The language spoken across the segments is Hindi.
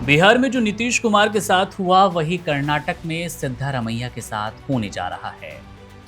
बिहार में जो नीतीश कुमार के साथ हुआ वही कर्नाटक में सिद्धारमैया के साथ होने जा रहा है।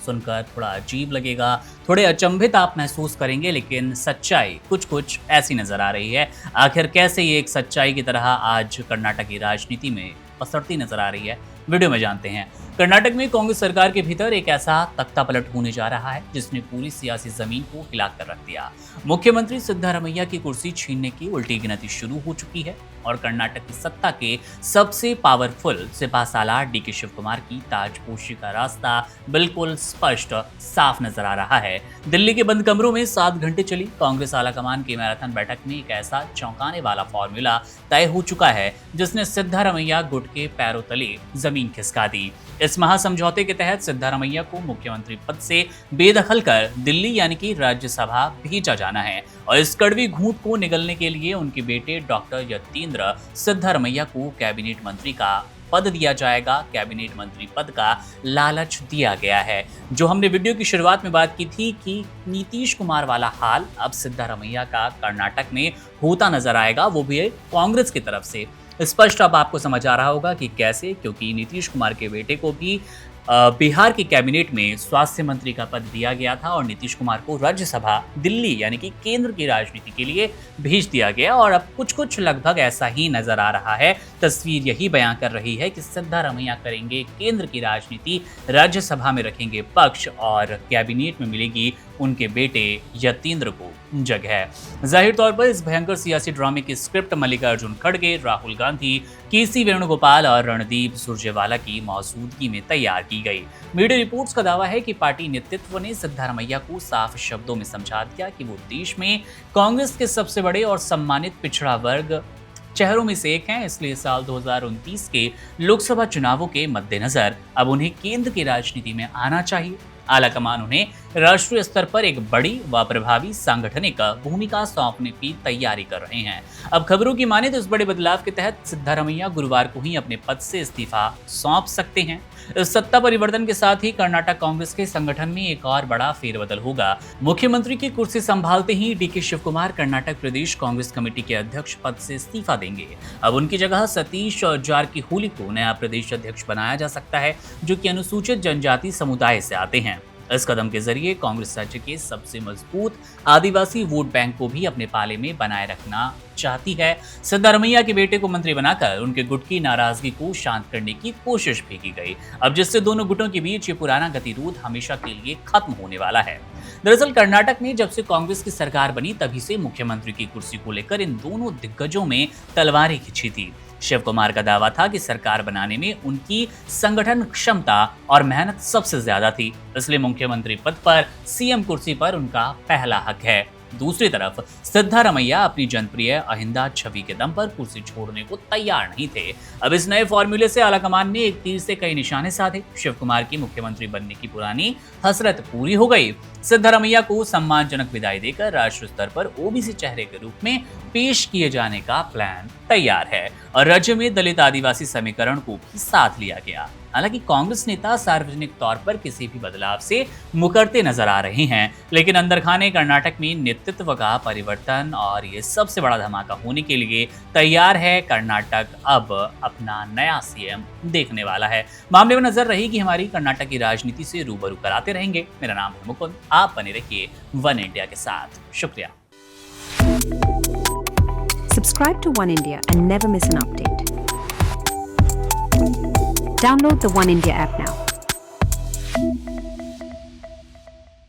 सुनकर थोड़ा अजीब लगेगा, थोड़े अचंभित आप महसूस करेंगे, लेकिन सच्चाई कुछ कुछ ऐसी नजर आ रही है। आखिर कैसे ये एक सच्चाई की तरह आज कर्नाटक की राजनीति में पसरती नजर आ रही है, वीडियो में जानते हैं। कर्नाटक में कांग्रेस सरकार के भीतर एक ऐसा तख्ता पलट होने जा रहा है जिसने पूरी सियासी जमीन को हिला कर रख दिया। मुख्यमंत्री सिद्धारमैया की कुर्सी छीनने की उल्टी गिनती शुरू हो चुकी है और कर्नाटक की सत्ता के सबसे पावरफुल सिपहसालार डीके शिव कुमार की ताजपोशी का रास्ता बिल्कुल स्पष्ट साफ नजर आ रहा है। दिल्ली के बंद कमरों में 7 घंटे चली कांग्रेस आलाकमान की मैराथन बैठक में एक ऐसा चौंकाने वाला फॉर्मूला तय हो चुका है जिसने सिद्धारमैया गुट के पैरों तले जमीन खिसका दी। इस महासमझौते के तहत सिद्धारमैया को मुख्यमंत्री पद से बेदखल कर दिल्ली यानी कि राज्यसभा भेजा जाना है और इस कड़वी घूंट को निगलने के लिए उनके बेटे डॉक्टर यतीन्द्र सिद्धारमैया को कैबिनेट मंत्री का पद दिया जाएगा। कैबिनेट मंत्री पद का लालच दिया गया है। जो हमने वीडियो की शुरुआत में बात की थी कि नीतीश कुमार वाला हाल अब सिद्धारमैया का कर्नाटक में होता नजर आएगा, वो भी कांग्रेस की तरफ से। स्पष्ट अब आपको समझ आ रहा होगा कि कैसे, क्योंकि नीतीश कुमार के बेटे को भी बिहार की कैबिनेट में स्वास्थ्य मंत्री का पद दिया गया था और नीतीश कुमार को राज्यसभा दिल्ली यानी कि केंद्र की राजनीति के लिए भेज दिया गया और अब कुछ कुछ लगभग ऐसा ही नजर आ रहा है। तस्वीर यही बयां कर रही है कि सिद्धारमैया करेंगे केंद्र की राजनीति, राज्यसभा में रखेंगे पक्ष और कैबिनेट में मिलेगी उनके बेटे यतीन्द्र को जगह। जाहिर तौर पर इस भयंकर सियासी ड्रामे की स्क्रिप्ट मल्लिकार्जुन खड़गे, राहुल गांधी, केसी वेणुगोपाल और रणदीप सुरजेवाला की मौजूदगी में तैयार की गई। मीडिया रिपोर्ट्स का दावा है कि पार्टी नेतृत्व ने सिद्धारमैया को साफ शब्दों में समझा दिया कि वो देश में कांग्रेस के सबसे बड़े और सम्मानित पिछड़ा वर्ग चेहरों में से एक हैं, इसलिए साल 2029 के लोकसभा चुनावों के मद्देनजर अब उन्हें केंद्र की राजनीति में आना चाहिए। आलाकमान उन्हें राष्ट्रीय स्तर पर एक बड़ी व प्रभावी सांगठनिक भूमिका सौंपने की तैयारी कर रहे हैं। अब खबरों की माने तो इस बड़े बदलाव के तहत सिद्धारमैया गुरुवार को ही अपने पद से इस्तीफा सौंप सकते हैं। इस सत्ता परिवर्तन के साथ ही कर्नाटक कांग्रेस के संगठन में एक और बड़ा फेरबदल होगा। मुख्यमंत्री की कुर्सी संभालते ही डीके शिव कुमार कर्नाटक प्रदेश कांग्रेस कमेटी के अध्यक्ष पद से इस्तीफा देंगे। अब उनकी जगह सतीश जारकीहोली को नया प्रदेश अध्यक्ष बनाया जा सकता है, जो कि अनुसूचित जनजाति समुदाय से आते हैं। इस कदम के जरिए कांग्रेस राज्य के सबसे मजबूत आदिवासी वोट बैंक को भी अपने पाले में बनाए रखना चाहती है। सिद्धारमैया के बेटे को मंत्री बनाकर उनके गुट की नाराजगी को शांत करने की कोशिश भी की गई, अब जिससे दोनों गुटों के बीच ये पुराना गतिरोध हमेशा के लिए खत्म होने वाला है। दरअसल कर्नाटक में जब से कांग्रेस की सरकार बनी तभी से मुख्यमंत्री की कुर्सी को लेकर इन दोनों दिग्गजों में तलवारें खिंची थी। शिव कुमार का दावा था कि सरकार बनाने में उनकी संगठन क्षमता और मेहनत सबसे ज्यादा थी, इसलिए मुख्यमंत्री पद पर सीएम कुर्सी पर उनका पहला हक है। दूसरी तरफ सिद्धारमैया अपनी जनप्रिय अहिंदा छवि के दम पर कुर्सी छोड़ने को तैयार नहीं थे। अब इस नए फॉर्मूले से आलाकमान ने एक तीर से कई निशाने साधे। शिव कुमार की मुख्यमंत्री बनने की पुरानी हसरत पूरी हो गई। सिद्धारमैया को सम्मानजनक विदाई देकर राष्ट्रीय स्तर पर ओबीसी चेहरे के रूप में पेश किए जाने का प्लान तैयार है और राज्य में दलित आदिवासी समीकरण को भी साथ लिया गया। हालांकि कांग्रेस नेता सार्वजनिक तौर पर किसी भी बदलाव से मुकरते नजर आ रहे हैं, लेकिन अंदर खाने कर्नाटक में नेतृत्व का परिवर्तन और ये सबसे बड़ा धमाका होने के लिए तैयार है। कर्नाटक अब अपना नया सीएम देखने वाला है। मामले में नजर रहेगी हमारी। कर्नाटक की राजनीति से रूबरू कराते रहेंगे। मेरा नाम है मुकुंद, आप बने रहिए वन इंडिया के साथ। शुक्रिया। Subscribe to One India and never miss an update. Download the One India app now.